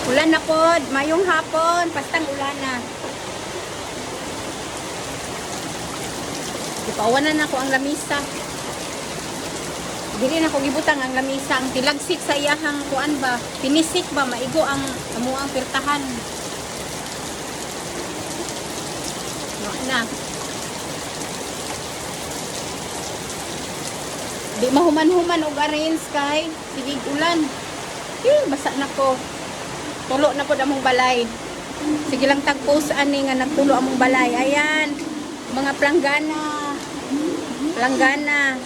Ulan na pod, mayong hapon, pastang ulan na. Ipawanan na ko ang lamisa. Dili na ko gibutang ang lamisa, ang tilagsik sa iyahang kuan ba, pinisik ba maigo ang amuang pirtahan. No na. Di mahuman-human og arrange kay sige ulan. Basa na ko. Tulo na po among balay. Sige lang tag-post ani nga nagtulo among balay. Ayan. Mga planggana. Planggana.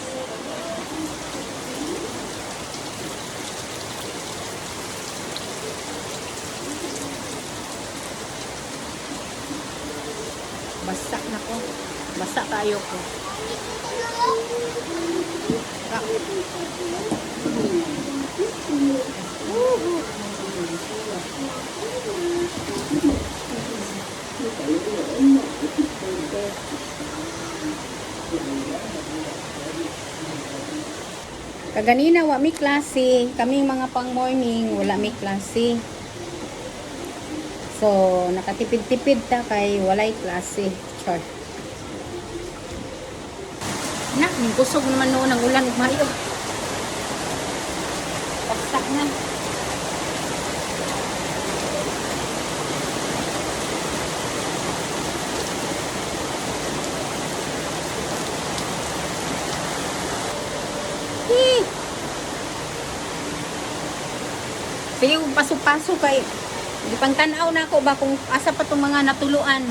Basa na ko. Basa kayo ko. Kaganina wa mi klase, kaming mga pang morning wala mi klase. So nakatipid-tipid ta kay walay klase. Char. Nak, ning kusog naman noon ang ulan ug mayo. Paksak na. Sige, pasok-pasok kay di pang tanaw na ako ba kung asa pa tong mga natuluan.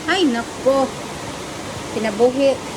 Ay nako. Pinabuhi.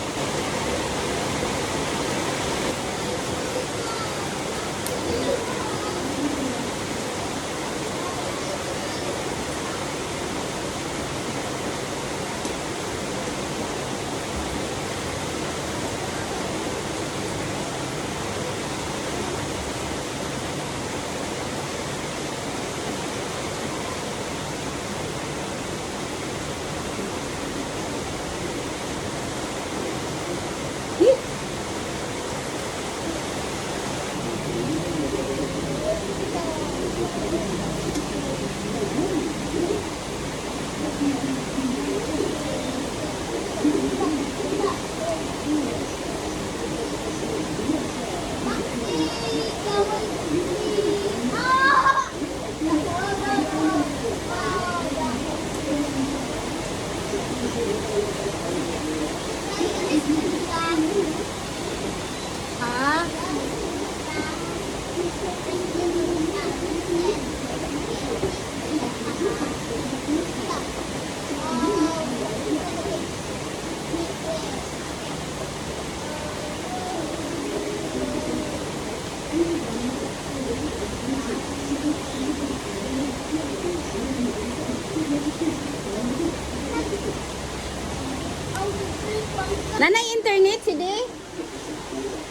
Nana internet si Di?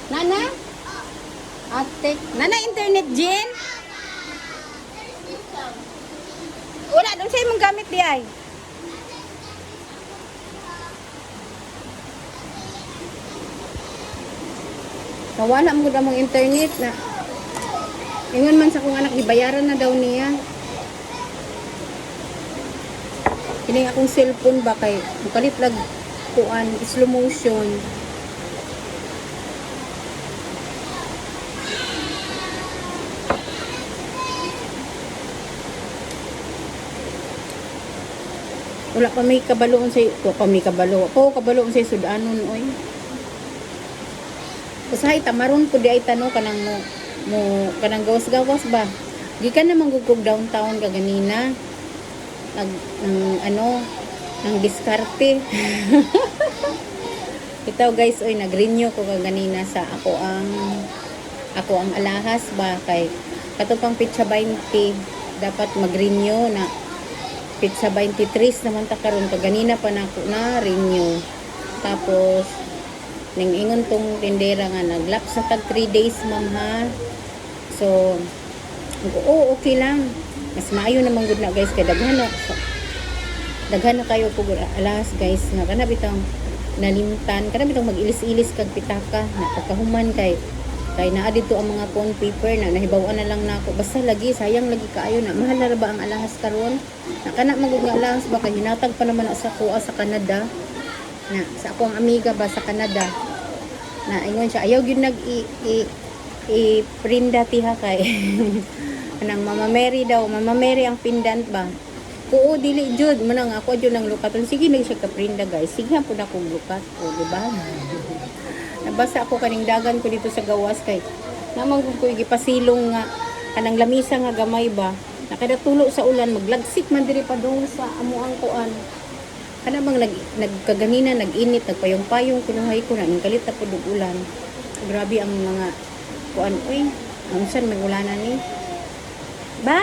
Nana? Ate, Nana internet Jen? Wala dong sa imong gamit di ay. Nawala mo gud among internet na. Ingon man sa kong anak gibayaran na daw niya. Kining akong cellphone ba kay mukalit lag kuan slow motion. Wala pa may kabaloon sa ko pa may kabalo. Ko kabaloon sa sudanon oy. Usahay tamaron ko di ay tanong kanang mo kanang gawas-gawas ba. Gikan na manggugog downtown kaganina. Nang diskarte. Ito guys, oy nag-renew ko kaganina sa ako ang alahas ba kay katupang pitsa 20 dapat mag-renew na pitsa 23 naman ta karon kaganina pa nako na renew. Tapos ning ingon tong tindera nga naglap sa tag 3 days ma'am ha. So okay lang. Mas maayo naman gud na guys kay daghan na kayo po alas guys nga kana bitang nalimtan kana bitang mag-ilis-ilis kag pitaka na pagkahuman kay Kay naa dito ang mga phone paper na nahibawan na lang nako. Basta lagi sayang lagi kaayo na mahal na ra ba ang alahas karon? Nakana magud nga alahas ba kay hinatag pa naman sa kuha sa Canada. Na sa akong amiga ba sa Canada. Na ingon siya ayaw gyud nag i prinda tiha kay anang Mama Mary daw, Mama Mary ang pendant ba. Oo, dili jud manang ako jud nang lukaton. Sige na siya ka prinda guys. Sige po na kong lukat o di ba? Nabasa ako kaning dagan ko dito sa gawas kay namang ko gipasilong nga kanang lamisa nga gamay ba nakada tulo sa ulan maglagsik man diri pa dong sa amuang kuan kana bang nagkaganina nag-init nagpayong-payong kinuhay ko na kalit ta pud og ulan grabe ang mga kuan oy unsan may ulanan ni